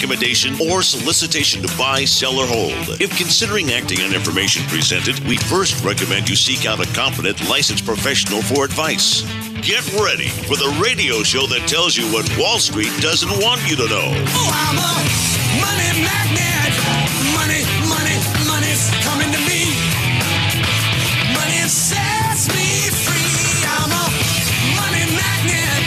recommendation, or solicitation to buy, sell, or hold. If considering acting on information presented, we first recommend you seek out a competent, licensed professional for advice. Get ready for the radio show that tells you what Wall Street doesn't want you to know. Oh, I'm a money magnet. Money's coming to me. Money sets me free. I'm a money magnet.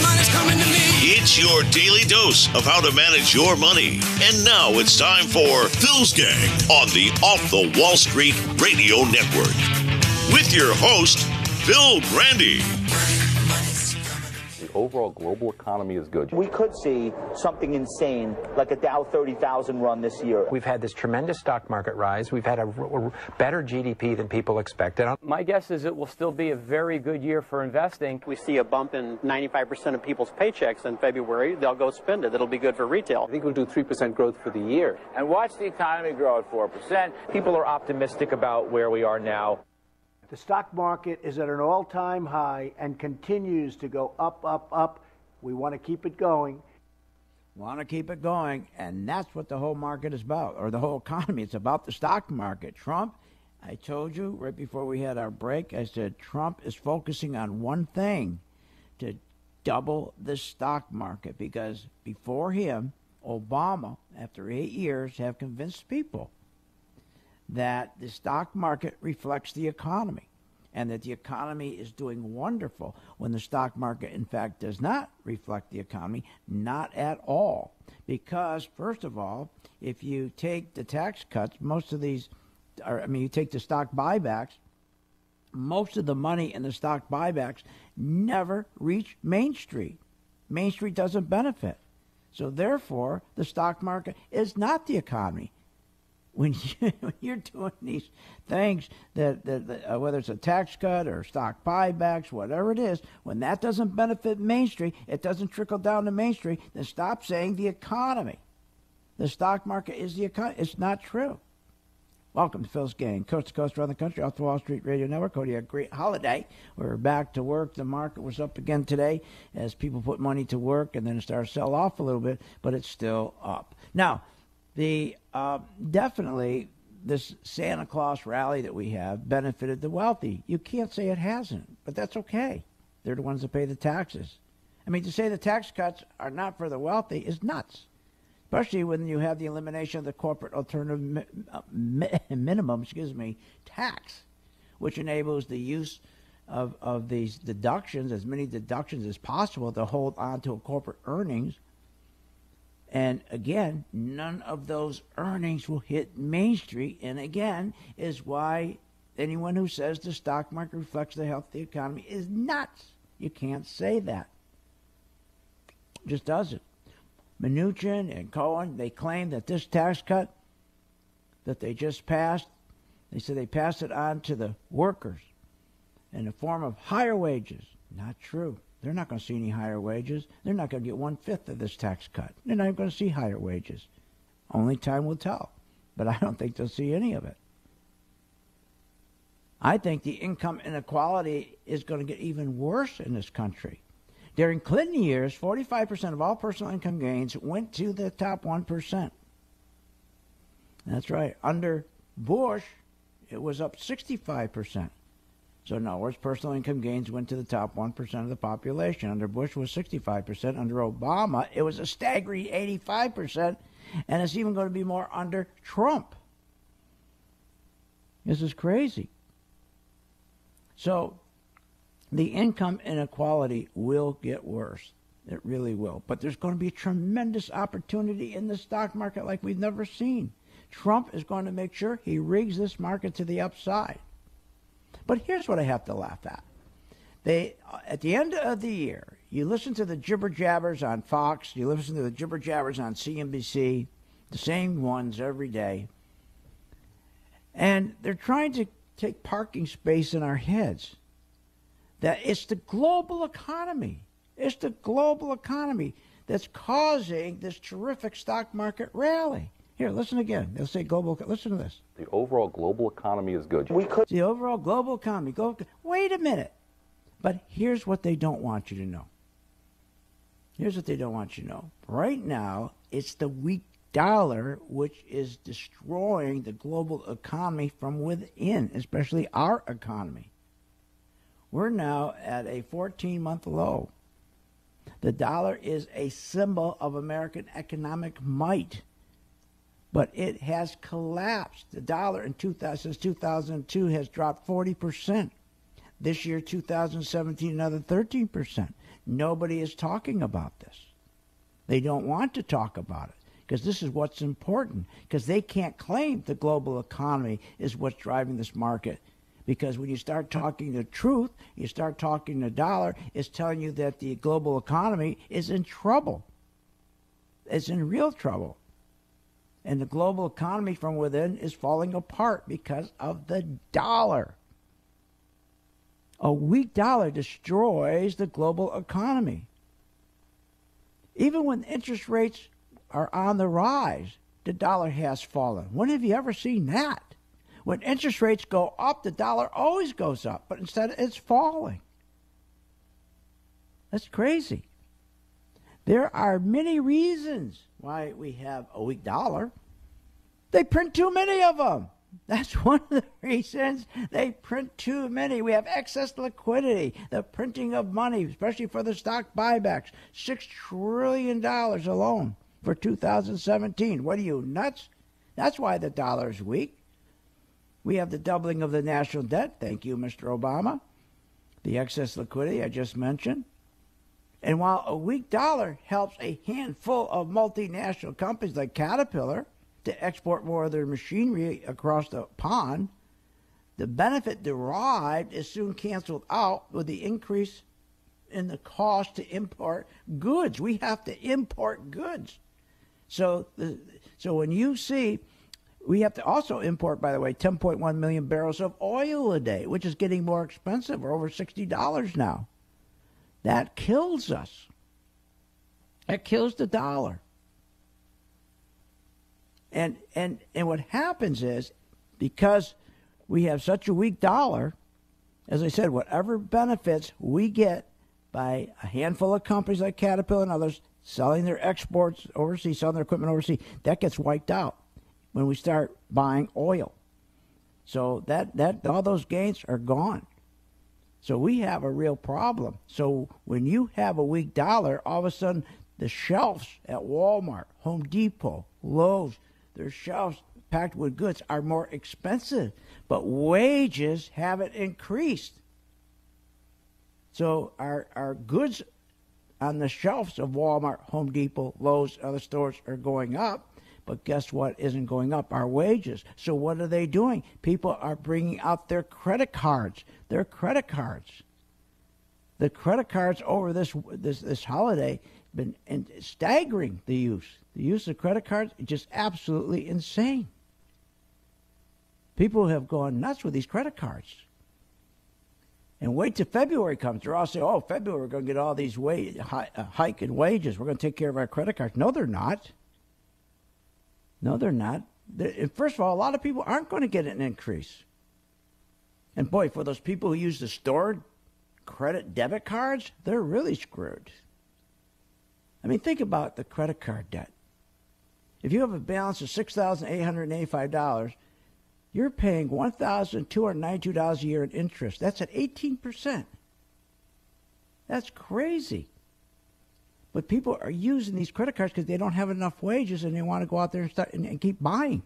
Money's coming to me. It's your daily dose of how to manage your money. And now it's time for Phil's Gang on the Off the Wall Street Radio Network. With your host, Phil Grandy. The overall global economy is good. We could see something insane like a Dow 30,000 run this year. We've had this tremendous stock market rise. We've had a better GDP than people expected. My guess is it will still be a very good year for investing. We see a bump in 95% of people's paychecks in February. They'll go spend it. It'll be good for retail. I think we'll do 3% growth for the year. And watch the economy grow at 4%. People are optimistic about where we are now. The stock market is at an all-time high and continues to go up, up, up. We want to keep it going. Want to keep it going, and that's what the whole market is about, or the whole economy. It's about the stock market. Trump, I told you right before we had our break, I said Trump is focusing on one thing, to double the stock market, because before him, Obama, after 8 years, have convinced people that the stock market reflects the economy and that the economy is doing wonderful when the stock market, in fact, does not reflect the economy, not at all. Because, first of all, if you take the tax cuts, you take the stock buybacks, most of the money in the stock buybacks never reach Main Street. Main Street doesn't benefit. So, therefore, the stock market is not the economy. When you're doing these things, that whether it's a tax cut or stock buybacks, whatever it is, when that doesn't benefit Main Street, it doesn't trickle down to Main Street, then stop saying the economy. The stock market is the economy. It's not true. Welcome to Phil's Gang, coast to coast around the country, off the Wall Street Radio Network. Hope you had a great holiday. We're back to work. The market was up again today as people put money to work, and then it started to sell off a little bit, but it's still up. Now, definitely this Santa Claus rally that we have benefited the wealthy. You can't say it hasn't, but that's okay. They're the ones that pay the taxes. I mean, to say the tax cuts are not for the wealthy is nuts, especially when you have the elimination of the corporate alternative minimum, tax, which enables the use of these deductions, as many deductions as possible, to hold on to corporate earnings. And again, none of those earnings will hit Main Street. And again, is why anyone who says the stock market reflects the health of the economy is nuts. You can't say that. It just doesn't. Mnuchin and Cohen, they claim that this tax cut that they just passed, they said they passed it on to the workers in the form of higher wages. Not true. They're not going to see any higher wages. They're not going to get 1/5 of this tax cut. They're not going to see higher wages. Only time will tell. But I don't think they'll see any of it. I think the income inequality is going to get even worse in this country. During Clinton years, 45% of all personal income gains went to the top 1%. That's right. Under Bush, it was up 65%. So in other words, personal income gains went to the top 1% of the population. Under Bush, it was 65%. Under Obama, it was a staggering 85%. And it's even going to be more under Trump. This is crazy. So the income inequality will get worse. It really will. But there's going to be a tremendous opportunity in the stock market like we've never seen. Trump is going to make sure he rigs this market to the upside. But here's what I have to laugh at. At the end of the year, you listen to the jibber jabbers on Fox, you listen to the jibber jabbers on CNBC, the same ones every day, and they're trying to take parking space in our heads. That it's the global economy. It's the global economy that's causing this terrific stock market rally. Here, listen again. They'll say global. Listen to this. The overall global economy is good. The overall global economy. Wait a minute. But here's what they don't want you to know. Here's what they don't want you to know. Right now, it's the weak dollar which is destroying the global economy from within, especially our economy. We're now at a 14-month low. The dollar is a symbol of American economic might, but it has collapsed. The dollar since 2002 has dropped 40%. This year, 2017, another 13%. Nobody is talking about this. They don't want to talk about it because this is what's important, because they can't claim the global economy is what's driving this market. Because when you start talking the truth, you start talking the dollar, it's telling you that the global economy is in trouble. It's in real trouble. And the global economy from within is falling apart because of the dollar. A weak dollar destroys the global economy. Even when interest rates are on the rise, the dollar has fallen. When have you ever seen that? When interest rates go up, the dollar always goes up, but instead it's falling. That's crazy. There are many reasons why we have a weak dollar. They print too many of them. That's one of the reasons. They print too many. We have excess liquidity, the printing of money, especially for the stock buybacks. $6 trillion alone for 2017. What are you, nuts? That's why the dollar is weak. We have the doubling of the national debt. Thank you, Mr. Obama. The excess liquidity I just mentioned. And while a weak dollar helps a handful of multinational companies like Caterpillar to export more of their machinery across the pond, the benefit derived is soon canceled out with the increase in the cost to import goods. We have to import goods. So when you see, we have to also import, by the way, 10.1 million barrels of oil a day, which is getting more expensive. We're over $60 now. That kills us. That kills the dollar. And what happens is, because we have such a weak dollar, as I said, whatever benefits we get by a handful of companies like Caterpillar and others selling their exports overseas, selling their equipment overseas, that gets wiped out when we start buying oil. So that all those gains are gone. So we have a real problem. So when you have a weak dollar, all of a sudden the shelves at Walmart, Home Depot, Lowe's, their shelves packed with goods are more expensive, but wages haven't increased. So our goods on the shelves of Walmart, Home Depot, Lowe's, other stores are going up. But guess what isn't going up? Our wages. So what are they doing? People are bringing out their credit cards. Their credit cards. The credit cards over this holiday been staggering the use. The use of credit cards is just absolutely insane. People have gone nuts with these credit cards. And wait till February comes. They're all saying, oh, February we're going to get all these hike in wages. We're going to take care of our credit cards. No, they're not. No, they're not. First of all, a lot of people aren't going to get an increase. And boy, for those people who use the stored credit debit cards, they're really screwed. I mean, think about the credit card debt. If you have a balance of $6,885, you're paying $1,292 a year in interest. That's at 18%. That's crazy. But people are using these credit cards because they don't have enough wages and they want to go out there and start and keep buying.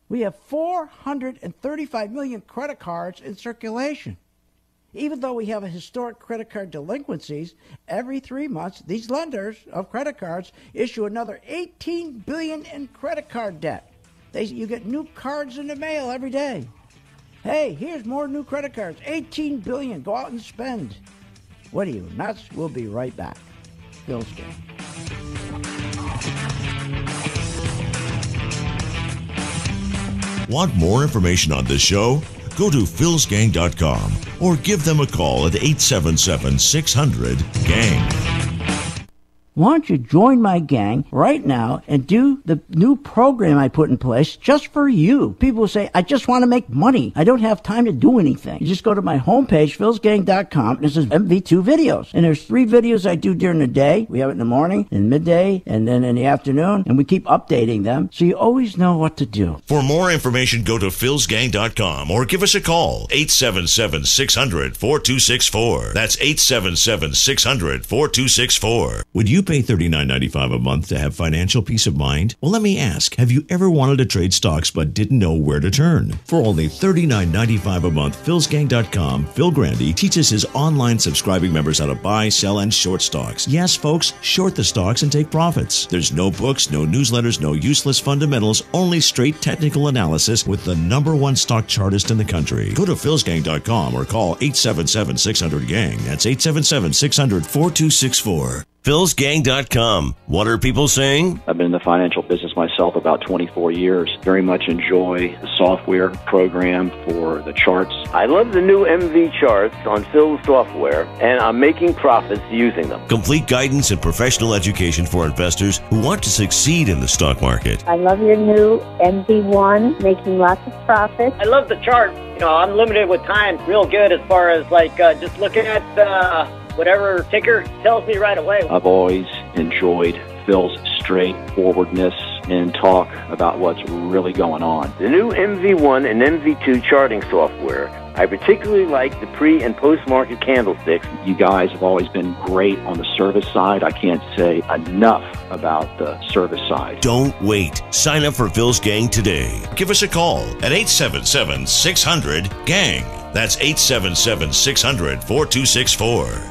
We have 435 million credit cards in circulation. Even though we have a historic credit card delinquencies, every 3 months, these lenders of credit cards issue another $18 billion in credit card debt. You get new cards in the mail every day. Hey, here's more new credit cards, $18 billion. Go out and spend. What are you, nuts? We'll be right back. Phil's Gang. Want more information on this show? Go to philsgang.com or give them a call at 877-600-GANG. Why don't you join my gang right now and do the new program I put in place just for you? People say, I just want to make money. I don't have time to do anything. You just go to my homepage, philsgang.com, and it says MV2 videos. And there's 3 videos I do during the day. We have it in the morning, in midday, and then in the afternoon. And we keep updating them, so you always know what to do. For more information, go to philsgang.com or give us a call, 877-600-4264. That's 877-600-4264. Would you pay $39.95 a month to have financial peace of mind? Well, let me ask, have you ever wanted to trade stocks but didn't know where to turn? For only $39.95 a month, philsgang.com, Phil Grandy teaches his online subscribing members how to buy, sell, and short stocks. Yes, folks, short the stocks and take profits. There's no books, no newsletters, no useless fundamentals, only straight technical analysis with the #1 stock chartist in the country. Go to philsgang.com or call 877-600-GANG. That's 877-600-4264. philsgang.com. What are people saying? I've been in the financial business myself about 24 years. Very much enjoy the software program for the charts. I love the new MV charts on Phil's software, and I'm making profits using them. Complete guidance and professional education for investors who want to succeed in the stock market. I love your new MV1, making lots of profits. I love the chart. You know, I'm limited with time. Real good as far as just looking at whatever ticker tells me right away. I've always enjoyed Phil's straightforwardness and talk about what's really going on. The new MV1 and MV2 charting software. I particularly like the pre- and post-market candlesticks. You guys have always been great on the service side. I can't say enough about the service side. Don't wait. Sign up for Phil's Gang today. Give us a call at 877-600-GANG. That's 877-600-4264.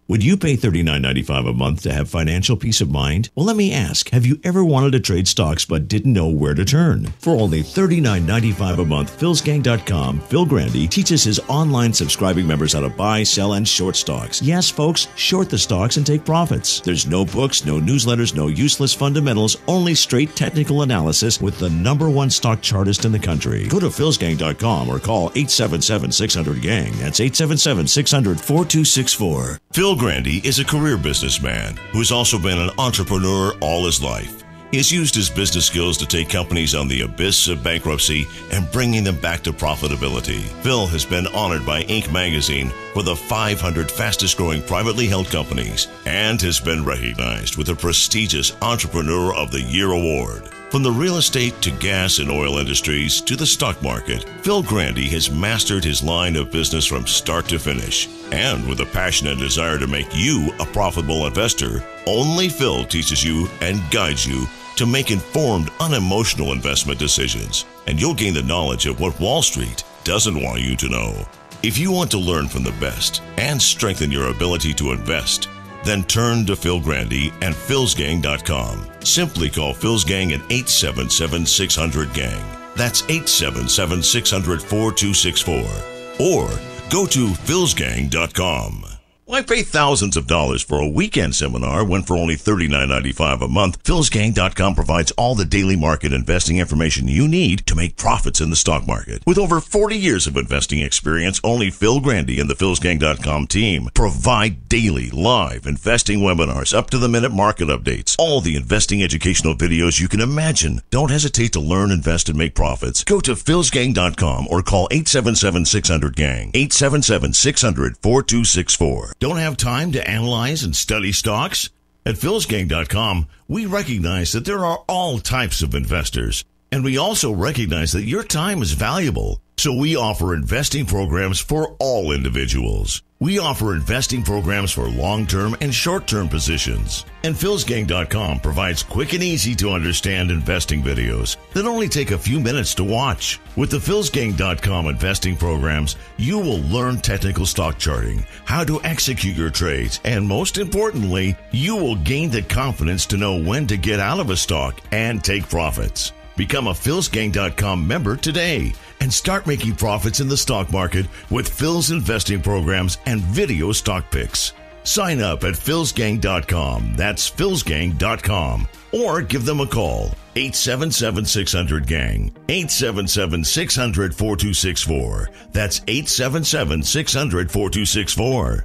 Would you pay $39.95 a month to have financial peace of mind? Well, let me ask, have you ever wanted to trade stocks but didn't know where to turn? For only $39.95 a month, philsgang.com, Phil Grandy teaches his online subscribing members how to buy, sell, and short stocks. Yes, folks, short the stocks and take profits. There's no books, no newsletters, no useless fundamentals, only straight technical analysis with the #1 stock chartist in the country. Go to philsgang.com or call 877-600-GANG. That's 877-600-4264. Phil Grandy is a career businessman who's also been an entrepreneur all his life. He has used his business skills to take companies on the abyss of bankruptcy and bringing them back to profitability. Phil has been honored by Inc. magazine for the 500 fastest growing privately held companies and has been recognized with the prestigious Entrepreneur of the Year award. From the real estate to gas and oil industries to the stock market, Phil Grandy has mastered his line of business from start to finish. And with a passion and desire to make you a profitable investor, only Phil teaches you and guides you to make informed, unemotional investment decisions. And you'll gain the knowledge of what Wall Street doesn't want you to know. If you want to learn from the best and strengthen your ability to invest, then turn to Phil Grandy and philsgang.com. Simply call Phil's Gang at 877-600-GANG. That's 877-600-4264. Or go to philsgang.com. Why pay thousands of dollars for a weekend seminar when for only $39.95 a month, philsgang.com provides all the daily market investing information you need to make profits in the stock market. With over 40 years of investing experience, only Phil Grandy and the philsgang.com team provide daily live investing webinars, up-to-the-minute market updates, all the investing educational videos you can imagine. Don't hesitate to learn, invest, and make profits. Go to philsgang.com or call 877-600-GANG, 877-600-4264. Don't have time to analyze and study stocks? At philsgang.com, we recognize that there are all types of investors, and we also recognize that your time is valuable. So we offer investing programs for all individuals. We offer investing programs for long-term and short-term positions. And philsgang.com provides quick and easy to understand investing videos that only take a few minutes to watch. With the philsgang.com investing programs, you will learn technical stock charting, how to execute your trades, and most importantly, you will gain the confidence to know when to get out of a stock and take profits. Become a philsgang.com member today and start making profits in the stock market with Phil's investing programs and video stock picks. Sign up at philsgang.com. That's philsgang.com. Or give them a call 877-600-GANG. 877-600-4264. That's 877-600-4264.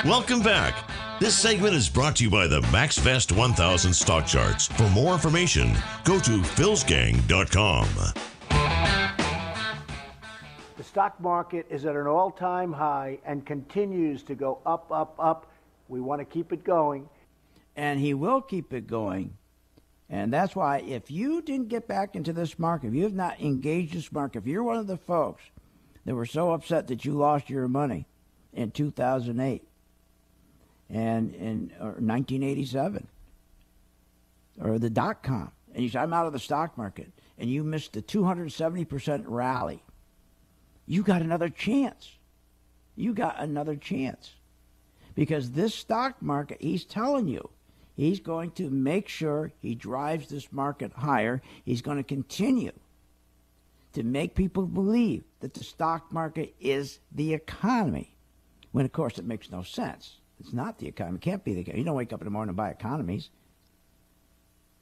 Welcome back. This segment is brought to you by the MaxFest 1000 stock charts. For more information, go to philsgang.com. The stock market is at an all-time high and continues to go up, up, up. We want to keep it going. And he will keep it going. And that's why if you didn't get back into this market, if you have not engaged this market, if you're one of the folks that were so upset that you lost your money in 2008 and in 1987 or the dot-com, and you say, I'm out of the stock market, and you missed the 270% rally, you got another chance. You got another chance. Because this stock market, he's telling you, he's going to make sure he drives this market higher. He's going to continue to make people believe that the stock market is the economy, when, of course, it makes no sense. It's not the economy. It can't be the economy. You don't wake up in the morning and buy economies.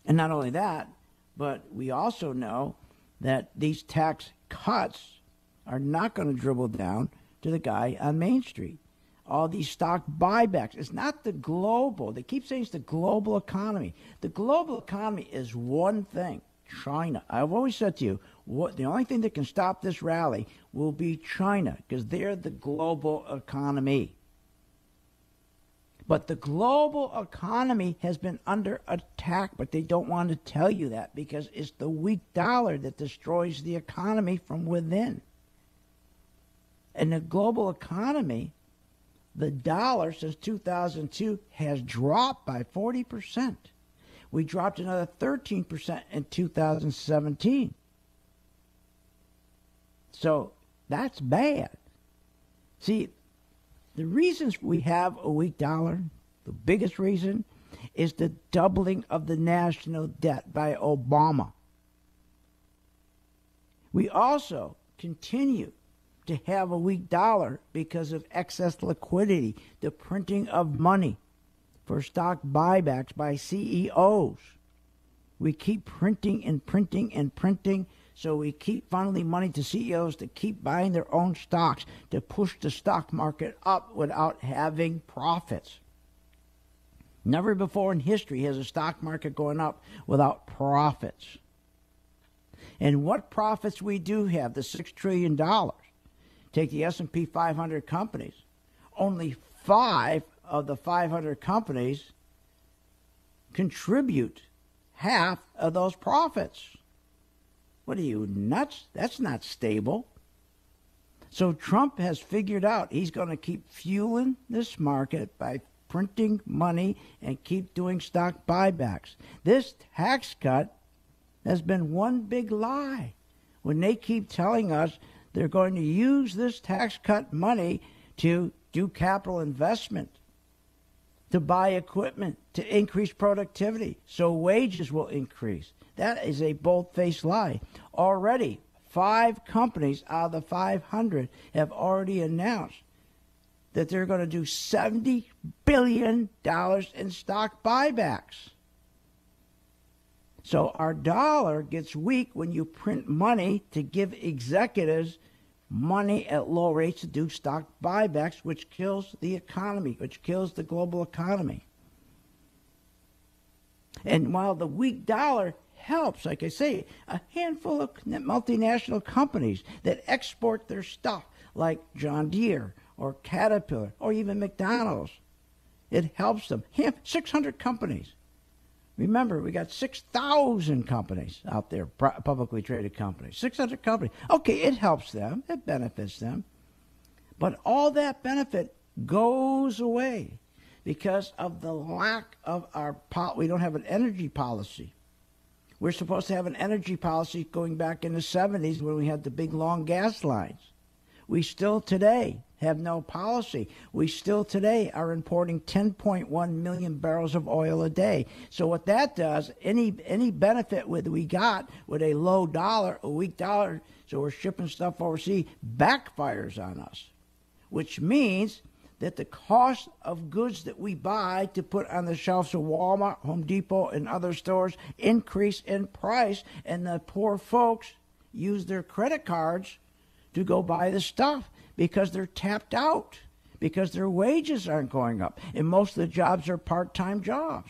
And not only that, but we also know that these tax cuts are not going to dribble down to the guy on Main Street. All these stock buybacks. It's not the global. They keep saying it's the global economy. The global economy is one thing, China. I've always said to you, the only thing that can stop this rally will be China, because they're the global economy. But the global economy has been under attack, but they don't want to tell you that because it's the weak dollar that destroys the economy from within. And the global economy, the dollar since 2002 has dropped by 40%. We dropped another 13% in 2017. So that's bad. See, the reasons we have a weak dollar, the biggest reason, is the doubling of the national debt by Obama. We also continue to have a weak dollar because of excess liquidity, the printing of money for stock buybacks by CEOs. We keep printing and printing and printing, so we keep funneling money to CEOs to keep buying their own stocks, to push the stock market up without having profits. Never before in history has a stock market going up without profits. And what profits we do have, the $6 trillion. Take the S&P 500 companies. Only 5 of the 500 companies contribute half of those profits. What are you, nuts? That's not stable. So Trump has figured out he's going to keep fueling this market by printing money and keep doing stock buybacks. This tax cut has been one big lie. When they keep telling us they're going to use this tax cut money to do capital investment, to buy equipment, to increase productivity, so wages will increase. That is a bold-faced lie. Already, 5 companies out of the 500 have already announced that they're going to do $70 billion in stock buybacks. So our dollar gets weak when you print money to give executives money at low rates to do stock buybacks, which kills the economy, which kills the global economy. And while the weak dollar helps, like I say, a handful of multinational companies that export their stuff, like John Deere or Caterpillar or even McDonald's, it helps them. 600 companies. Remember, we got 6,000 companies out there, publicly traded companies. 600 companies. Okay, it helps them. It benefits them. But all that benefit goes away because of the lack of we don't have an energy policy. We're supposed to have an energy policy going back in the 70s when we had the big long gas lines. We still today have no policy. We still today are importing 10.1 million barrels of oil a day. So what that does, any benefit we got with a low dollar, a weak dollar, so we're shipping stuff overseas, backfires on us, which means that the cost of goods that we buy to put on the shelves of Walmart, Home Depot, and other stores increase in price, and the poor folks use their credit cards to go buy the stuff because they're tapped out, because their wages aren't going up, and most of the jobs are part-time jobs.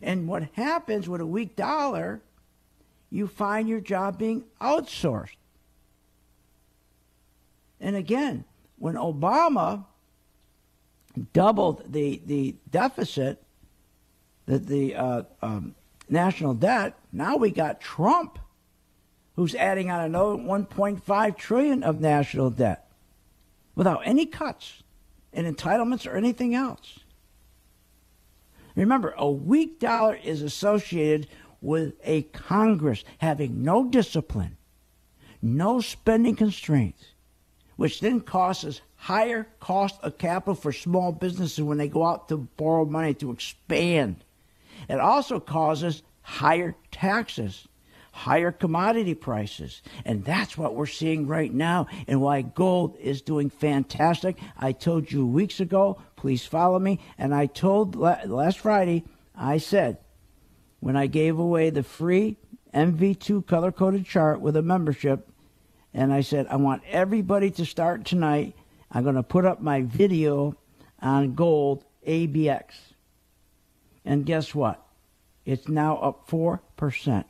And what happens with a weak dollar, you find your job being outsourced. And again, when Obama doubled the deficit, the national debt, now we got Trump, who's adding on another $1.5 trillion of national debt without any cuts in entitlements or anything else. Remember, a weak dollar is associated with a Congress having no discipline, no spending constraints, which then causes higher cost of capital for small businesses when they go out to borrow money to expand. It also causes higher taxes, higher commodity prices, and that's what we're seeing right now and why gold is doing fantastic. I told you weeks ago, please follow me, and I told last Friday, I said, when I gave away the free MV2 color-coded chart with a membership, and I said, I want everybody to start tonight. I'm going to put up my video on gold ABX. And guess what? It's now up 4%.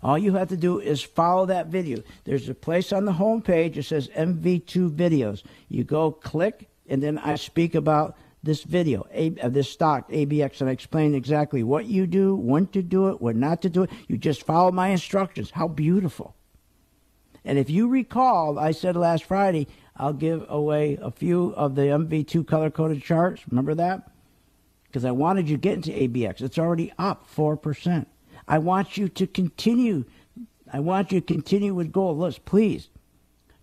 All you have to do is follow that video. There's a place on the home page that says MV2 videos. You go click, and then I speak about this video, this stock, ABX, and I explain exactly what you do, when to do it, when not to do it. You just follow my instructions. How beautiful. And if you recall, I said last Friday, I'll give away a few of the MV2 color-coded charts. Remember that? Because I wanted you to get into ABX. It's already up 4%. I want you to continue. I want you to continue with gold. Let's please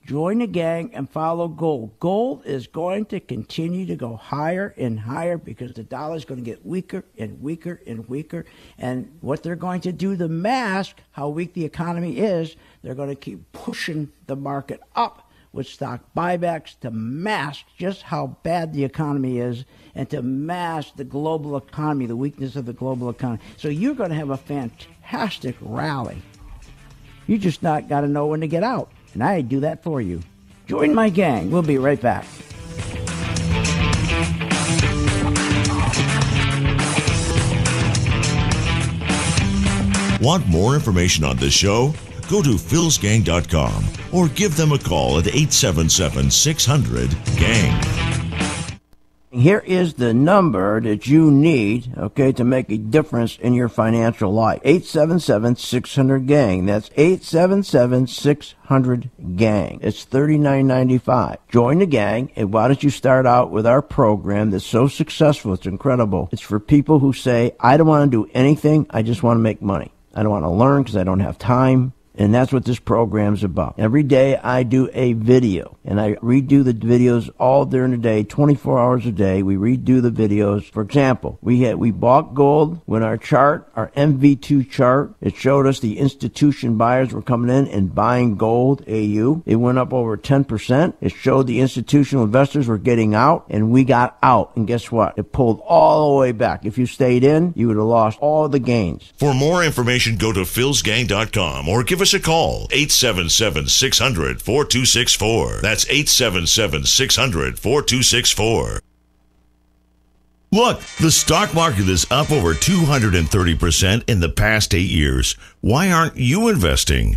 join the gang and follow gold. Gold is going to continue to go higher and higher because the dollar is going to get weaker and weaker and weaker. And what they're going to do to mask how weak the economy is, they're going to keep pushing the market up with stock buybacks to mask just how bad the economy is and to mask the global economy, the weakness of the global economy. So you're going to have a fantastic rally. You just not got to know when to get out. And I do that for you. Join my gang. We'll be right back. Want more information on this show? Go to philsgang.com or give them a call at 877-600-GANG. Here is the number that you need, okay, to make a difference in your financial life. 877-600-GANG. That's 877-600-GANG. It's $39.95. Join the gang, and why don't you start out with our program that's so successful, it's incredible. It's for people who say, I don't want to do anything, I just want to make money. I don't want to learn because I don't have time. And that's what this program's about. Every day I do a video, and I redo the videos all during the day, 24 hours a day. We redo the videos. For example, we bought gold when our chart, our MV2 chart, it showed us the institution buyers were coming in and buying gold, AU. It went up over 10%. It showed the institutional investors were getting out, and we got out. And guess what? It pulled all the way back. If you stayed in, you would have lost all the gains. For more information, go to philsgang.com or give us a call, 877-600-4264. That's 877-600-4264. Look, the stock market is up over 230% in the past 8 years. Why aren't you investing?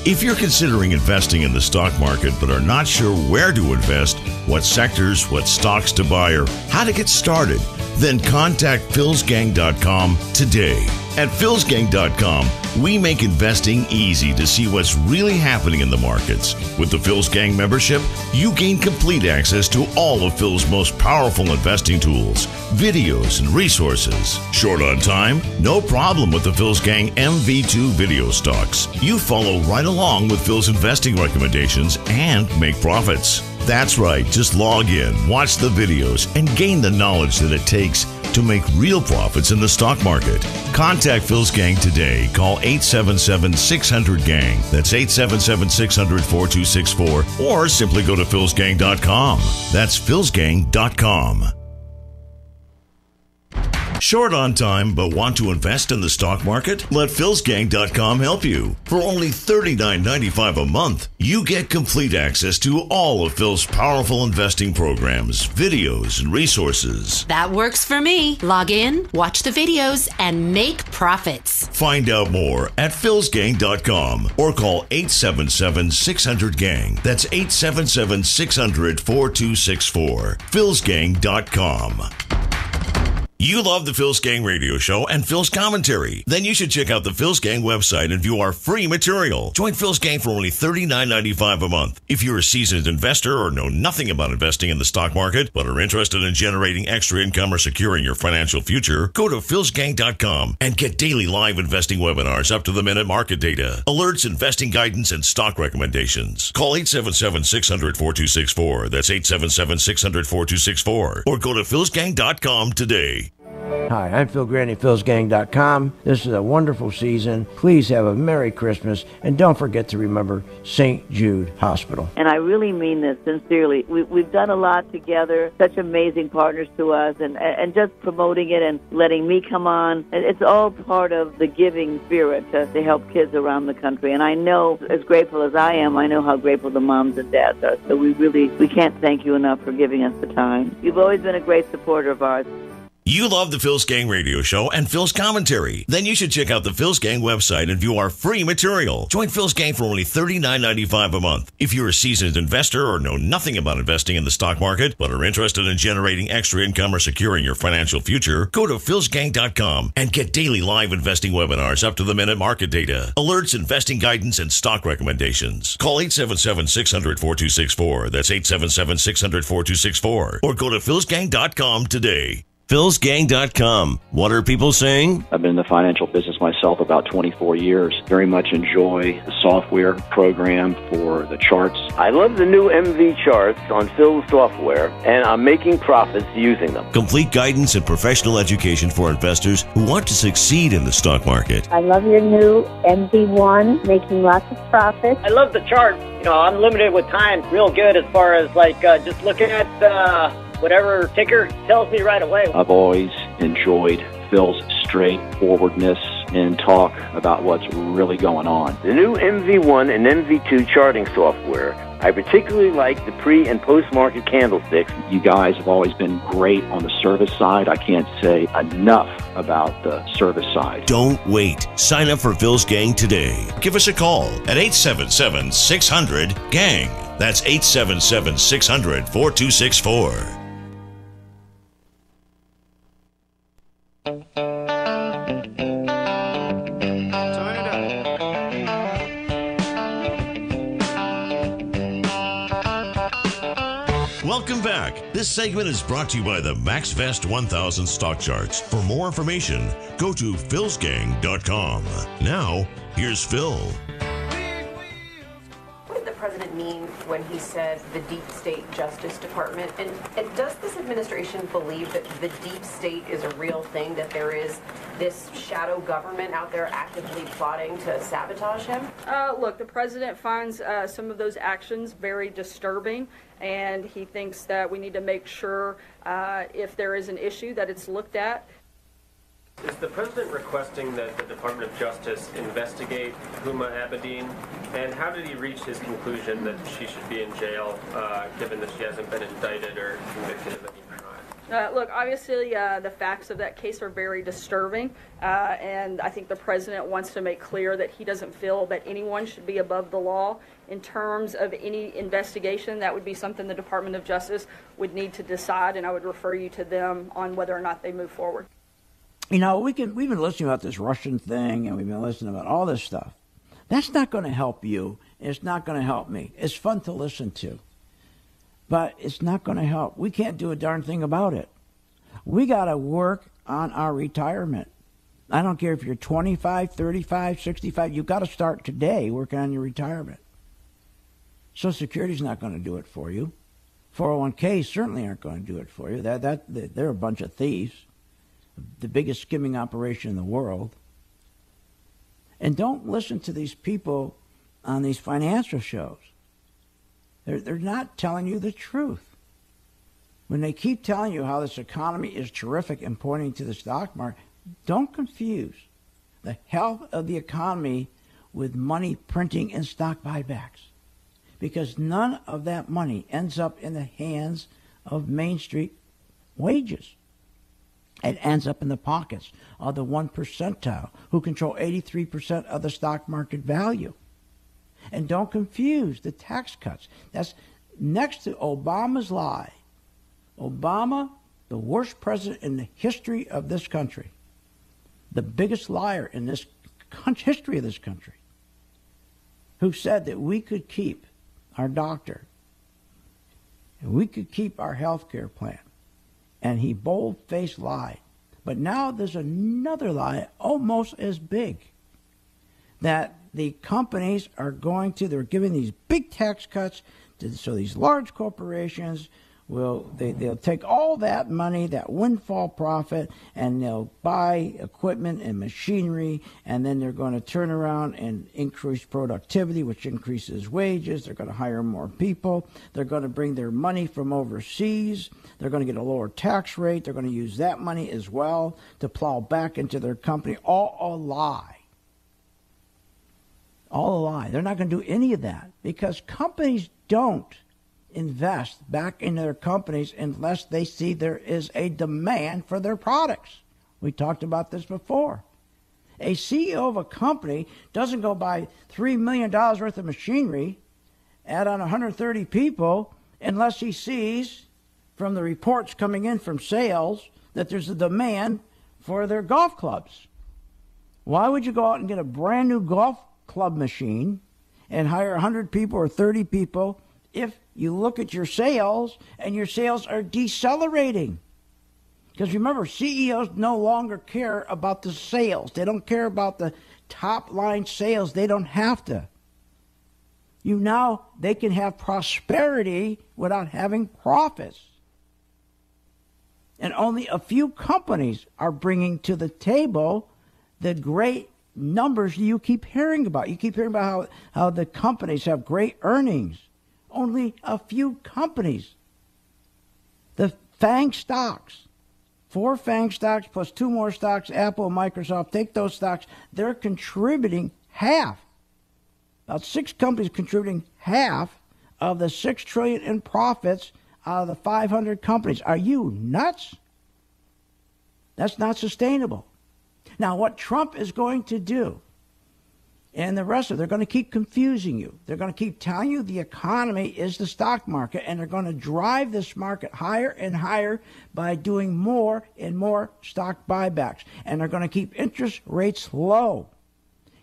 If you're considering investing in the stock market but are not sure where to invest, what sectors, what stocks to buy, or how to get started, then contact philsgang.com today. At philsgang.com, we make investing easy to see what's really happening in the markets. With the Phil's Gang membership, you gain complete access to all of Phil's most powerful investing tools, videos, and resources. Short on time? No problem with the Phil's Gang MV2 video stocks. You follow right along with Phil's investing recommendations and make profits. That's right, just log in, watch the videos, and gain the knowledge that it takes to make real profits in the stock market. Contact Phil's Gang today. Call 877-600-GANG. That's 877-600-4264. Or simply go to philsgang.com. That's philsgang.com. Short on time but want to invest in the stock market? Let philsgang.com help you. For only $39.95 a month, you get complete access to all of Phil's powerful investing programs, videos, and resources. That works for me. Log in, watch the videos, and make profits. Find out more at philsgang.com or call 877-600-GANG. That's 877-600-4264. philsgang.com. You love the Phil's Gang radio show and Phil's commentary? Then you should check out the Phil's Gang website and view our free material. Join Phil's Gang for only $39.95 a month. If you're a seasoned investor or know nothing about investing in the stock market, but are interested in generating extra income or securing your financial future, go to philsgang.com and get daily live investing webinars, up-to-the-minute market data, alerts, investing guidance, and stock recommendations. Call 877-600-4264. That's 877-600-4264. Or go to philsgang.com today. Hi, I'm Phil Grandy, philsgang.com. This is a wonderful season. Please have a Merry Christmas, and don't forget to remember St. Jude Hospital. And I really mean this sincerely. We've done a lot together, such amazing partners to us, and just promoting it and letting me come on. It's all part of the giving spirit to help kids around the country. And I know, as grateful as I am, I know how grateful the moms and dads are. So we can't thank you enough for giving us the time. You've always been a great supporter of ours. You love the Phil's Gang radio show and Phil's commentary? Then you should check out the Phil's Gang website and view our free material. Join Phil's Gang for only $39.95 a month. If you're a seasoned investor or know nothing about investing in the stock market, but are interested in generating extra income or securing your financial future, go to philsgang.com and get daily live investing webinars, up-to-the-minute market data, alerts, investing guidance, and stock recommendations. Call 877-600-4264. That's 877-600-4264. Or go to philsgang.com today. philsgang.com. What are people saying? I've been in the financial business myself about 24 years. Very much enjoy the software program for the charts. I love the new MV charts on Phil's software, and I'm making profits using them. Complete guidance and professional education for investors who want to succeed in the stock market. I love your new MV1, making lots of profits. I love the chart. You know, I'm limited with time. Real good as far as just looking at whatever ticker tells me right away. I've always enjoyed Phil's straightforwardness and talk about what's really going on. The new MV1 and MV2 charting software. I particularly like the pre- and post-market candlesticks. You guys have always been great on the service side. I can't say enough about the service side. Don't wait. Sign up for Phil's Gang today. Give us a call at 877-600-GANG. That's 877-600-4264. Welcome back. This segment is brought to you by the MaxVest 1000 stock charts. For more information, go to philsgang.com. Now, here's Phil. What did the president mean when he said the deep state Justice Department? And does this administration believe that the deep state is a real thing, that there is this shadow government out there actively plotting to sabotage him? Look, the president finds some of those actions very disturbing, and he thinks that we need to make sure if there is an issue that it's looked at. Is the president requesting that the Department of Justice investigate Huma Abedin? And how did he reach his conclusion that she should be in jail, given that she hasn't been indicted or convicted of any crime? Look, obviously the facts of that case are very disturbing, and I think the president wants to make clear that he doesn't feel that anyone should be above the law. In terms of any investigation, that would be something the Department of Justice would need to decide, and I would refer you to them on whether or not they move forward. You know, we've been listening about this Russian thing, and we've been listening about all this stuff. That's not going to help you. It's not going to help me. It's fun to listen to, but it's not going to help. We can't do a darn thing about it. We got to work on our retirement. I don't care if you're 25, 35, 65. You've got to start today working on your retirement. Social Security's not going to do it for you. 401ks certainly aren't going to do it for you. They're a bunch of thieves. The biggest skimming operation in the world. And don't listen to these people on these financial shows. They're not telling you the truth. When they keep telling you how this economy is terrific and pointing to the stock market, don't confuse the health of the economy with money printing and stock buybacks. Because none of that money ends up in the hands of Main Street wages. It ends up in the pockets of the 1 percentile who control 83% of the stock market value. And don't confuse the tax cuts. That's next to Obama's lie. Obama, the worst president in the history of this country, the biggest liar in this history of this country, who said that we could keep our doctor, and we could keep our health care plan. And he bold-faced lied. But now there's another lie almost as big, that the companies are they're giving these big tax cuts, so these large corporations they'll take all that money, that windfall profit, and they'll buy equipment and machinery, and then they're going to turn around and increase productivity, which increases wages. They're going to hire more people. They're going to bring their money from overseas. They're going to get a lower tax rate. They're going to use that money as well to plow back into their company. All a lie. All a lie. They're not going to do any of that because companies don't invest back into their companies unless they see there is a demand for their products. We talked about this before. A CEO of a company doesn't go buy $3 million worth of machinery, add on 130 people, unless he sees from the reports coming in from sales that there's a demand for their golf clubs. Why would you go out and get a brand new golf club machine and hire 100 people or 30 people if you look at your sales and your sales are decelerating? Because remember, CEOs no longer care about the sales. They don't care about the top line sales. They don't have to. They can have prosperity without having profits. And only a few companies are bringing to the table the great numbers you keep hearing about. You keep hearing about how the companies have great earnings. Only a few companies. The FANG stocks, 4 FANG stocks plus 2 more stocks, Apple and Microsoft, take those stocks, they're contributing half. About 6 companies contributing half of the $6 trillion in profits out of the 500 companies. Are you nuts? That's not sustainable. Now, what Trump is going to do, and the rest of it, they're going to keep confusing you. They're going to keep telling you the economy is the stock market, and they're going to drive this market higher and higher by doing more and more stock buybacks. And they're going to keep interest rates low.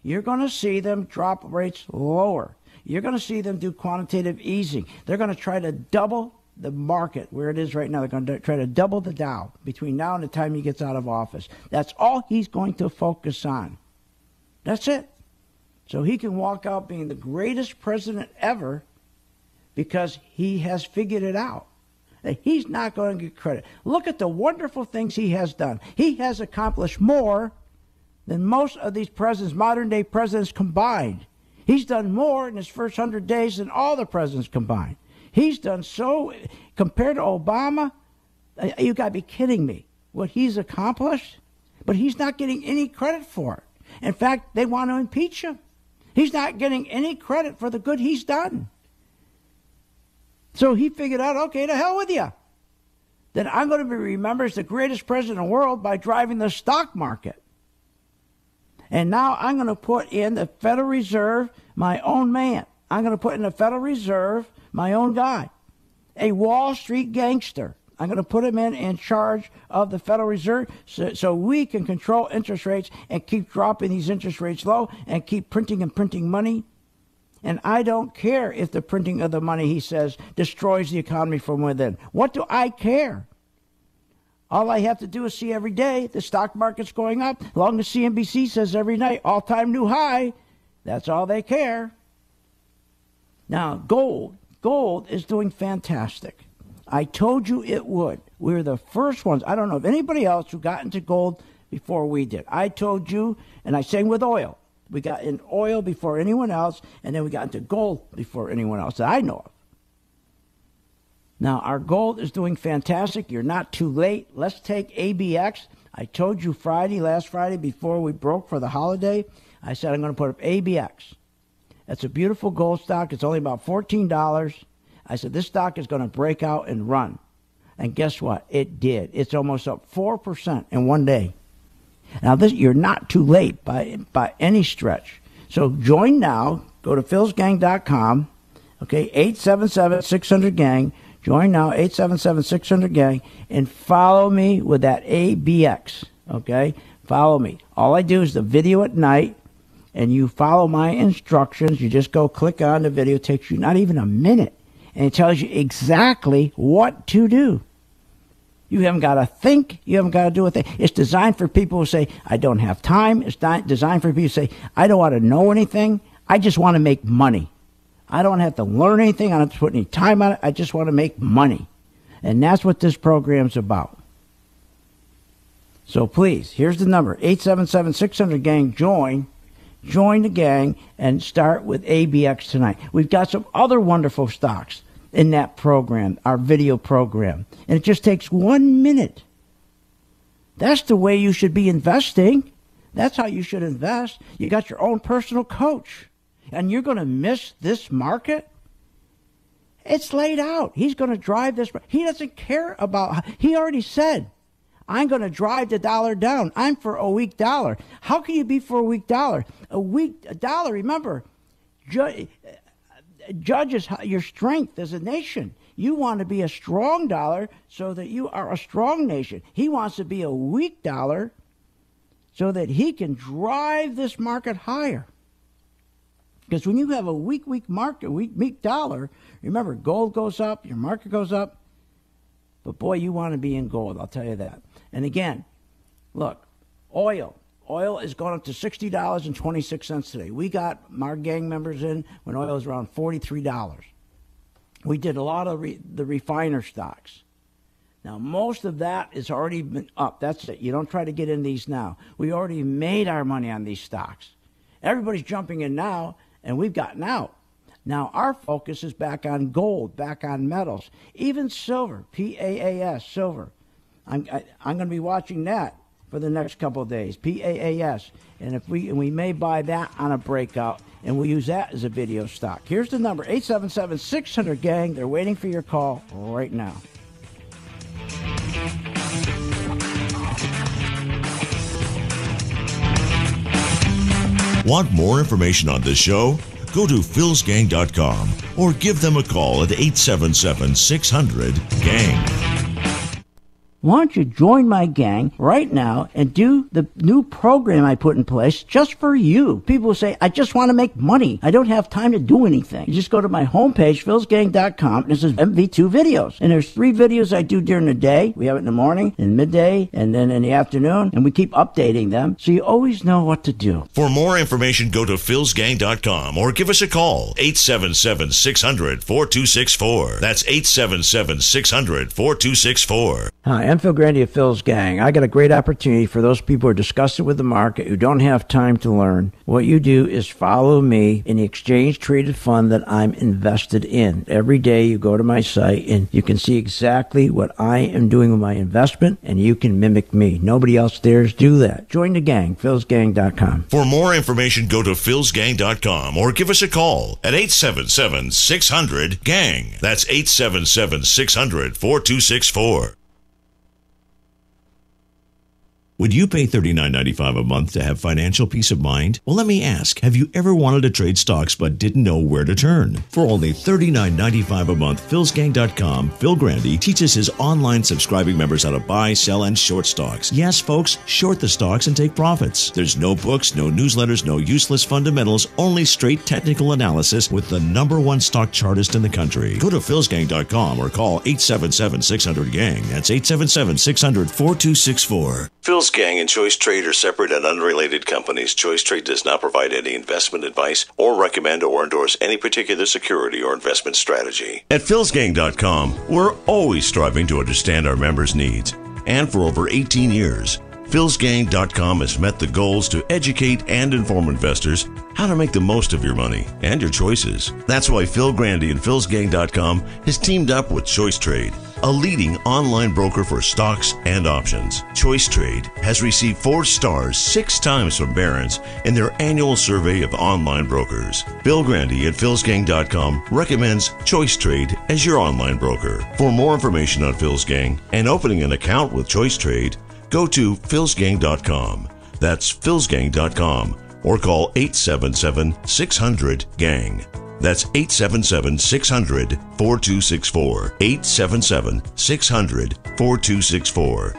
You're going to see them drop rates lower. You're going to see them do quantitative easing. They're going to try to double the market where it is right now. They're going to try to double the Dow between now and the time he gets out of office. That's all he's going to focus on. That's it. So he can walk out being the greatest president ever because he has figured it out. He's not going to get credit. Look at the wonderful things he has done. He has accomplished more than most of these presidents, modern-day presidents combined. He's done more in his first 100 days than all the presidents combined. He's done so, compared to Obama, you got to be kidding me, what he's accomplished. But he's not getting any credit for it. In fact, they want to impeach him. He's not getting any credit for the good he's done. So he figured out, okay, to hell with you. Then I'm going to be remembered as the greatest president in the world by driving the stock market. And now I'm going to put in the Federal Reserve my own man. I'm going to put in the Federal Reserve my own guy. A Wall Street gangster. I'm going to put him in charge of the Federal Reserve so we can control interest rates and keep dropping these interest rates low and keep printing and printing money. And I don't care if the printing of the money, he says, destroys the economy from within. What do I care? All I have to do is see every day the stock market's going up. As long as CNBC says every night, all-time new high, that's all they care. Now, gold is doing fantastic. I told you it would. We were the first ones. I don't know of anybody else who got into gold before we did. I told you, and I sang with oil. We got in oil before anyone else, and then we got into gold before anyone else that I know of. Now, our gold is doing fantastic. You're not too late. Let's take ABX. I told you last Friday, before we broke for the holiday, I said I'm going to put up ABX. That's a beautiful gold stock. It's only about $14. I said this stock is going to break out and run. And guess what? It did. It's almost up 4% in one day. Now, you're not too late by any stretch. So join now. Go to philsgang.com. Okay, 877-600-GANG. Join now, 877-600-GANG. And follow me with that ABX. Okay, follow me. All I do is the video at night, and you follow my instructions. You just go click on the video. It takes you not even a minute. And it tells you exactly what to do. You haven't got to think. You haven't got to do a thing. It's designed for people who say, I don't have time. It's designed for people who say, I don't want to know anything. I just want to make money. I don't have to learn anything. I don't have to put any time on it. I just want to make money. And that's what this program's about. So please, here's the number, 877-600-GANG. Join the gang and start with ABX tonight. We've got some other wonderful stocks in that program, our video program. And it just takes 1 minute. That's the way you should be investing. That's how you should invest. You got your own personal coach. And you're going to miss this market? It's laid out. He's going to drive this. He doesn't care about, he already said, I'm going to drive the dollar down. I'm for a weak dollar. How can you be for a weak dollar? A dollar, remember, judges your strength as a nation. You want to be a strong dollar so that you are a strong nation. He wants to be a weak dollar so that he can drive this market higher. Because when you have a weak market, weak dollar, remember, gold goes up, your market goes up. But boy, you want to be in gold, I'll tell you that. And again, look, oil. Oil is going up to $60.26 today. We got our gang members in when oil was around $43. We did a lot of the refiner stocks. Now, most of that has already been up. That's it. You don't try to get in these now. We already made our money on these stocks. Everybody's jumping in now, and we've gotten out. Now, our focus is back on gold, back on metals, even silver, PAAS, silver. I'm going to be watching that for the next couple of days, PAAS. And we may buy that on a breakout, and we'll use that as a video stock. Here's the number, 877-600-GANG. They're waiting for your call right now. Want more information on this show? Go to philsgang.com or give them a call at 877-600-GANG. Why don't you join my gang right now and do the new program I put in place just for you? People say, I just want to make money. I don't have time to do anything. You just go to my homepage, philsgang.com, and it says MV2 videos. And there's 3 videos I do during the day. We have it in the morning, in midday, and then in the afternoon. And we keep updating them, so you always know what to do. For more information, go to philsgang.com or give us a call, 877-600-4264. That's 877-600-4264. Hi, I'm Phil Grandy of Phil's Gang. I got a great opportunity for those people who are disgusted with the market, who don't have time to learn. What you do is follow me in the exchange-traded fund that I'm invested in. Every day you go to my site and you can see exactly what I am doing with my investment, and you can mimic me. Nobody else dares do that. Join the gang, philsgang.com. For more information, go to philsgang.com or give us a call at 877-600-GANG. That's 877-600-4264. Would you pay $39.95 a month to have financial peace of mind? Well, let me ask, have you ever wanted to trade stocks but didn't know where to turn? For only $39.95 a month, philsgang.com, Phil Grandy teaches his online subscribing members how to buy, sell, and short stocks. Yes, folks, short the stocks and take profits. There's no books, no newsletters, no useless fundamentals, only straight technical analysis with the #1 stock chartist in the country. Go to philsgang.com or call 877-600-GANG. That's 877-600-4264. Phil's Gang and Choice Trade are separate and unrelated companies. Choice Trade does not provide any investment advice or recommend or endorse any particular security or investment strategy. At philsgang.com, we're always striving to understand our members' needs. And for over 18 years, philsgang.com has met the goals to educate and inform investors how to make the most of your money and your choices. That's why Phil Grandy and philsgang.com has teamed up with Choice Trade, a leading online broker for stocks and options. Choice Trade has received 4 stars 6 times from Barron's in their annual survey of online brokers. Phil Grandy at philsgang.com recommends Choice Trade as your online broker. For more information on Phil's Gang and opening an account with Choice Trade, go to philsgang.com. That's philsgang.com or call 877-600-GANG. That's 877-600-4264. 877-600-4264.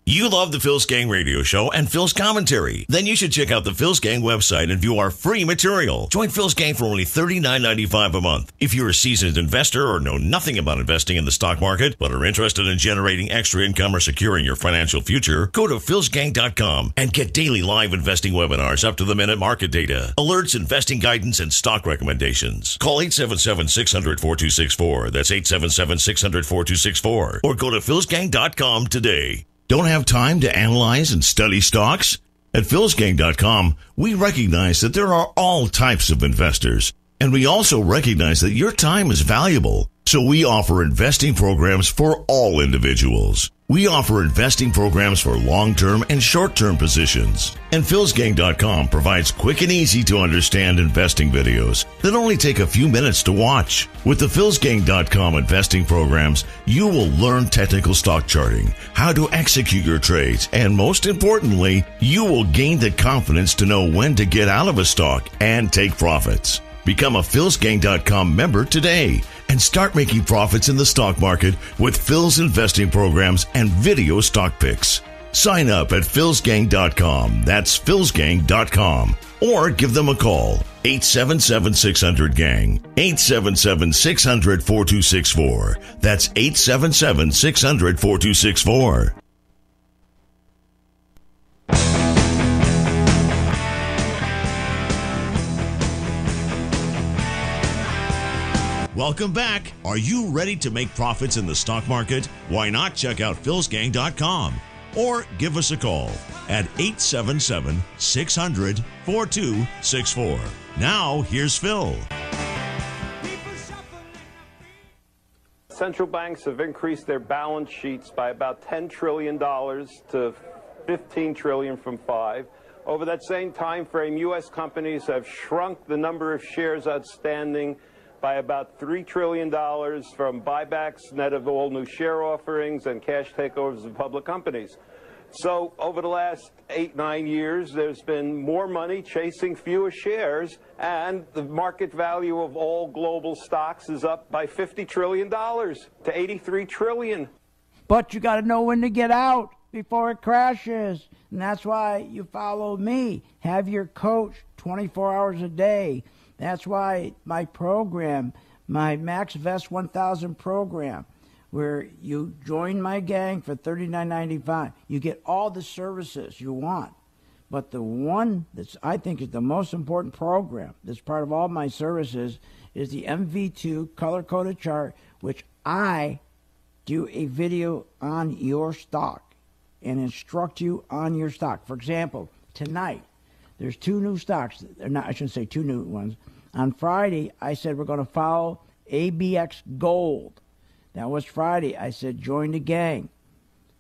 You love the Phil's Gang radio show and Phil's commentary? Then you should check out the Phil's Gang website and view our free material. Join Phil's Gang for only $39.95 a month. If you're a seasoned investor or know nothing about investing in the stock market, but are interested in generating extra income or securing your financial future, go to philsgang.com and get daily live investing webinars, up-to-the-minute market data, alerts, investing guidance, and stock recommendations. Call 877-600-4264. That's 877-600-4264. Or go to philsgang.com today. Don't have time to analyze and study stocks? At philsgang.com, we recognize that there are all types of investors, and we also recognize that your time is valuable. So we offer investing programs for all individuals. We offer investing programs for long-term and short-term positions. And philsgang.com provides quick and easy to understand investing videos that only take a few minutes to watch. With the philsgang.com investing programs, you will learn technical stock charting, how to execute your trades, and most importantly, you will gain the confidence to know when to get out of a stock and take profits. Become a philsgang.com member today and start making profits in the stock market with Phil's investing programs and video stock picks. Sign up at philsgang.com. That's philsgang.com. Or give them a call. 877-600-GANG. 877-600-4264. That's 877-600-4264. Welcome back. Are you ready to make profits in the stock market? Why not check out philsgang.com or give us a call at 877-600-4264. Now, here's Phil. Central banks have increased their balance sheets by about $10 trillion to $15 trillion from 5. Over that same time frame, U.S. companies have shrunk the number of shares outstanding by about $3 trillion from buybacks, net of all new share offerings and cash takeovers of public companies. So over the last 8-9 years, there's been more money chasing fewer shares, and the market value of all global stocks is up by $50 trillion to $83 trillion. But you got to know when to get out before it crashes. And that's why you follow me. Have your coach 24 hours a day. That's why my program, my Max Vest 1000 program, where you join my gang for $39.95, you get all the services you want. But the one that I think is the most important program that's part of all my services is the MV2 color-coded chart, which I do a video on your stock and instruct you on your stock. For example, tonight, there's 2 new stocks. I shouldn't say 2 new ones. On Friday, I said we're going to follow ABX Gold. That was Friday. I said join the gang.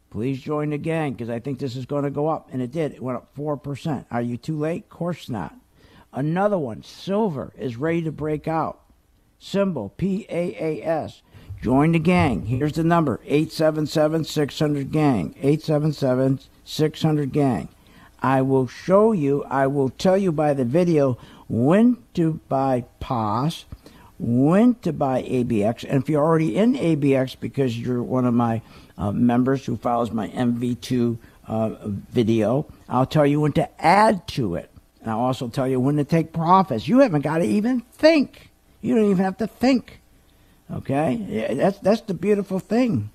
Please join the gang because I think this is going to go up. And it did. It went up 4%. Are you too late? Of course not. Another one, silver, is ready to break out. Symbol, PAAS. Join the gang. Here's the number, 877-600-GANG, 877-600-GANG. I will show you, I will tell you by the video when to buy POS, when to buy ABX, and if you're already in ABX because you're one of my members who follows my MV2 video, I'll tell you when to add to it. And I'll also tell you when to take profits. You haven't got to even think. You don't even have to think. Okay? That's the beautiful thing.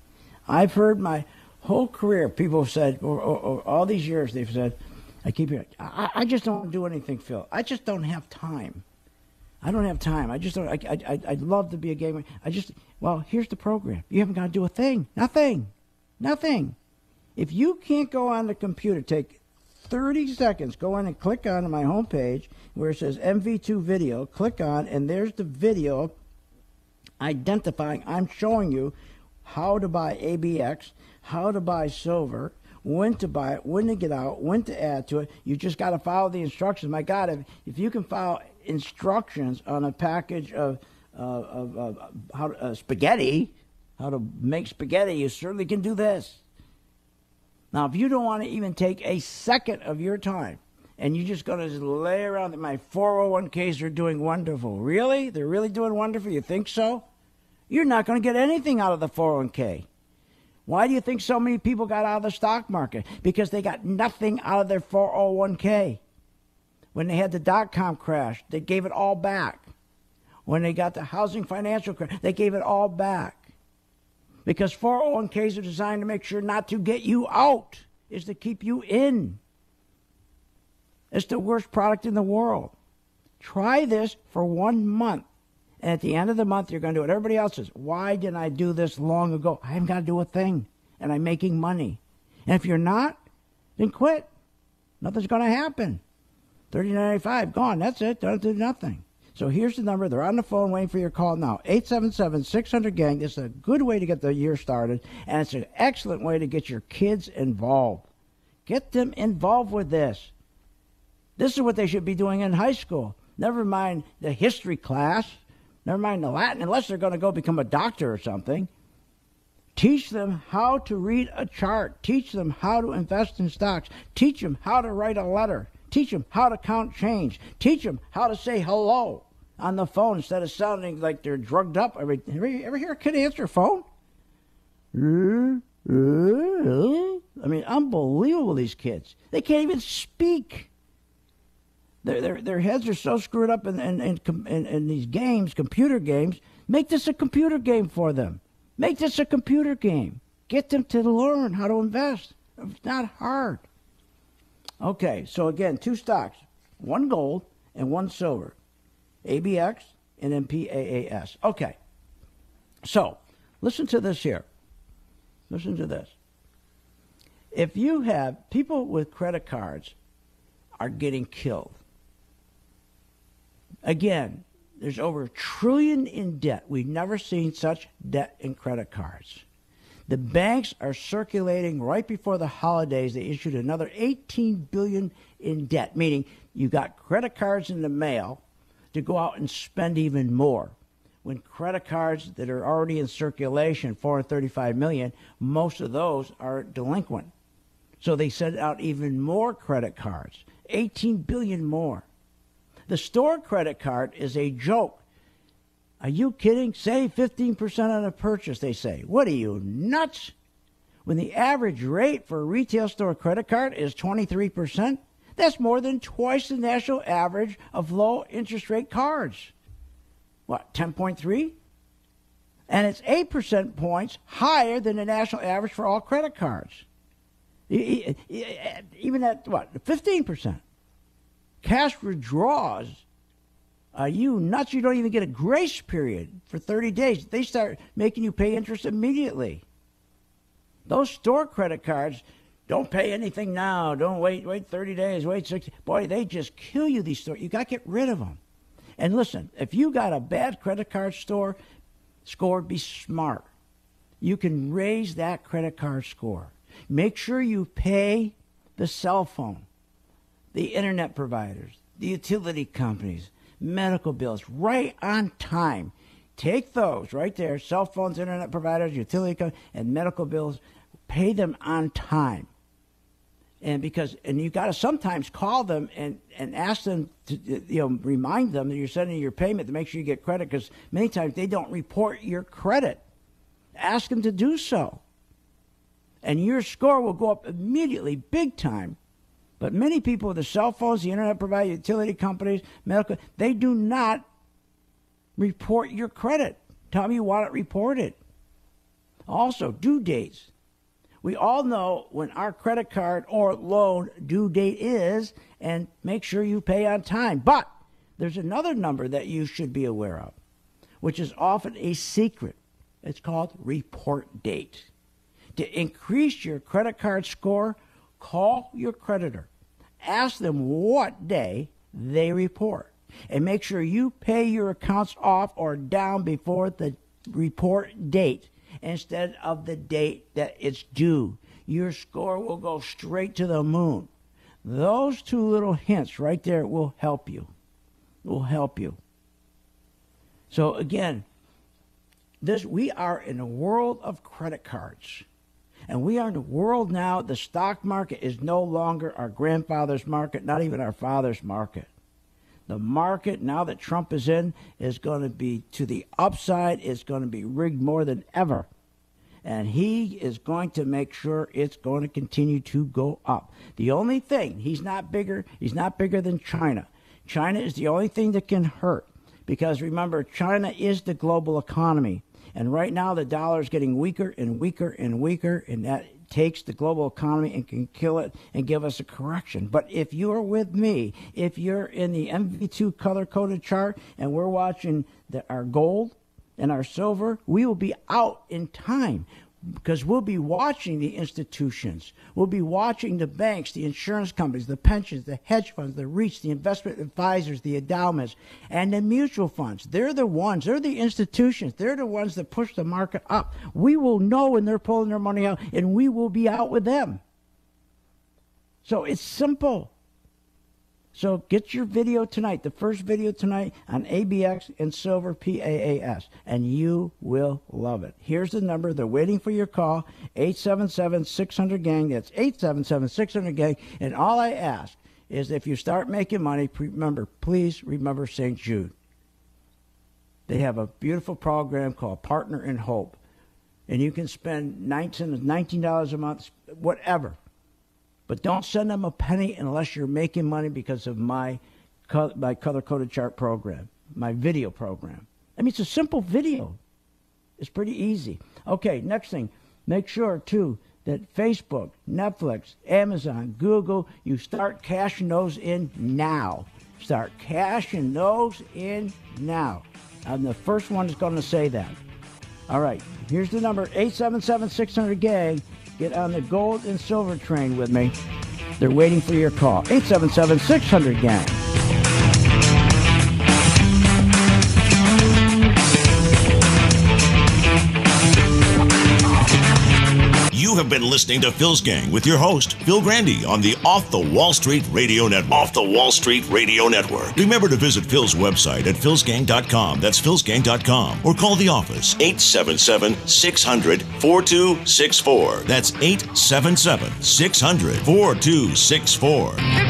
I've heard my whole career, people have said, or all these years, they've said, I keep hearing, I just don't do anything, Phil. I just don't have time. I don't have time. I just don't. I'd love to be a gamer. Well, here's the program. You haven't got to do a thing. Nothing. If you can't go on the computer, take 30 seconds, go in and click on my homepage where it says MV2 video, click on, and there's the video identifying, I'm showing you how to buy ABX, how to buy silver, when to buy it, when to get out, when to add to it. You just got to follow the instructions. My God, if you can follow instructions on a package of spaghetti, how to make spaghetti, you certainly can do this. Now, if you don't want to even take a second of your time and you're just going to lay around that my 401ks are doing wonderful. Really? They're really doing wonderful? You think so? You're not going to get anything out of the 401k. Why do you think so many people got out of the stock market? Because they got nothing out of their 401k. When they had the dot-com crash, they gave it all back. When they got the housing financial crash, they gave it all back. Because 401ks are designed to make sure not to get you out, is to keep you in. It's the worst product in the world. Try this for 1 month. And at the end of the month, you're going to do what everybody else says. Why didn't I do this long ago? I haven't got to do a thing. And I'm making money. And if you're not, then quit. Nothing's going to happen. $30.95, gone. That's it. Don't do nothing. So here's the number. They're on the phone waiting for your call now. 877-600-GANG. This is a good way to get the year started, and it's an excellent way to get your kids involved. Get them involved with this. This is what they should be doing in high school. Never mind the history class. Never mind the Latin, unless they're going to go become a doctor or something. Teach them how to read a chart. Teach them how to invest in stocks. Teach them how to write a letter. Teach them how to count change. Teach them how to say hello on the phone instead of sounding like they're drugged up. Ever hear a kid answer a phone? I mean, unbelievable, these kids. They can't even speak. Their heads are so screwed up in these games, computer games. Make this a computer game for them. Make this a computer game. Get them to learn how to invest. It's not hard. Okay, so again, 2 stocks, 1 gold and 1 silver. ABX and MPAAS. Okay, so listen to this here. Listen to this. If you have people with credit cards are getting killed. Again, there's over $1 trillion in debt. We've never seen such debt in credit cards. The banks are circulating right before the holidays. They issued another $18 billion in debt, meaning you got credit cards in the mail to go out and spend even more. When credit cards that are already in circulation, $435 million, most of those are delinquent. So they sent out even more credit cards, $18 billion more. The store credit card is a joke. Are you kidding? Save 15% on a purchase, they say. What are you, nuts? When the average rate for a retail store credit card is 23%, that's more than twice the national average of low interest rate cards. What, 10.3? And it's 8% points higher than the national average for all credit cards. Even at, 15%. Cash withdrawals. Are you nuts? You don't even get a grace period for 30 days. They start making you pay interest immediately. Those store credit cards, don't pay anything now. Don't wait 30 days, wait 60. Boy, they just kill you, these stores. You got to get rid of them. And listen, if you got a bad credit card score, be smart. You can raise that credit card score. Make sure you pay the cell phone, the internet providers, the utility companies, medical bills right on time. Take those right there, cell phones, internet providers, utility, and medical bills, pay them on time. And you got to sometimes call them and ask them to, remind them that you're sending your payment to make sure you get credit, because many times they don't report your credit. Ask them to do so. And your score will go up immediately, big time. But many people with the cell phones, the internet provider, utility companies, medical, they do not report your credit. Tell me you want it reported. Also, due dates. We all know when our credit card or loan due date is, and make sure you pay on time. But there's another number that you should be aware of, which is often a secret. It's called report date. To increase your credit card score, call your creditor. Ask them what day they report. And make sure you pay your accounts off or down before the report date instead of the date that it's due. Your score will go straight to the moon. Those two little hints right there will help you. Will help you. So again, we are in a world of credit cards. And we are in a world now, the stock market is no longer our grandfather's market, not even our father's market. The market, now that Trump is in, is going to be to the upside. It's going to be rigged more than ever. And he is going to make sure it's going to continue to go up. The only thing, he's not bigger than China. China is the only thing that can hurt. Because remember, China is the global economy. And right now the dollar is getting weaker and weaker and weaker, and that takes the global economy and can kill it and give us a correction. But if you're with me, if you're in the MV2 color-coded chart and we're watching our gold and our silver, we will be out in time, because we'll be watching the institutions. We'll be watching the banks, the insurance companies, the pensions, the hedge funds, the REITs, the investment advisors, the endowments, and the mutual funds. They're the institutions. They're the ones that push the market up. We will know when they're pulling their money out, and we will be out with them. So it's simple. So get your video tonight, the first video tonight on ABX and Silver, PAAS, and you will love it. Here's the number. They're waiting for your call, 877-600-GANG. That's 877-600-GANG. And all I ask is if you start making money, please remember St. Jude. They have a beautiful program called Partner in Hope. And you can spend $19 a month, whatever. But don't send them a penny unless you're making money because of my color-coded chart program, my video program. I mean, it's a simple video. It's pretty easy. Okay, next thing. Make sure, too, that Facebook, Netflix, Amazon, Google, you start cashing those in now. Start cashing those in now. I'm the first one that's going to say that. All right, here's the number, 877-600-GANG. Get on the gold and silver train with me. They're waiting for your call. 877-600-GANG. You have been listening to Phil's Gang with your host, Phil Grandy, on the Off the Wall Street Radio Network. Off the Wall Street Radio Network. Remember to visit Phil's website at philsgang.com. That's philsgang.com. Or call the office, 877-600-4264. That's 877-600-4264.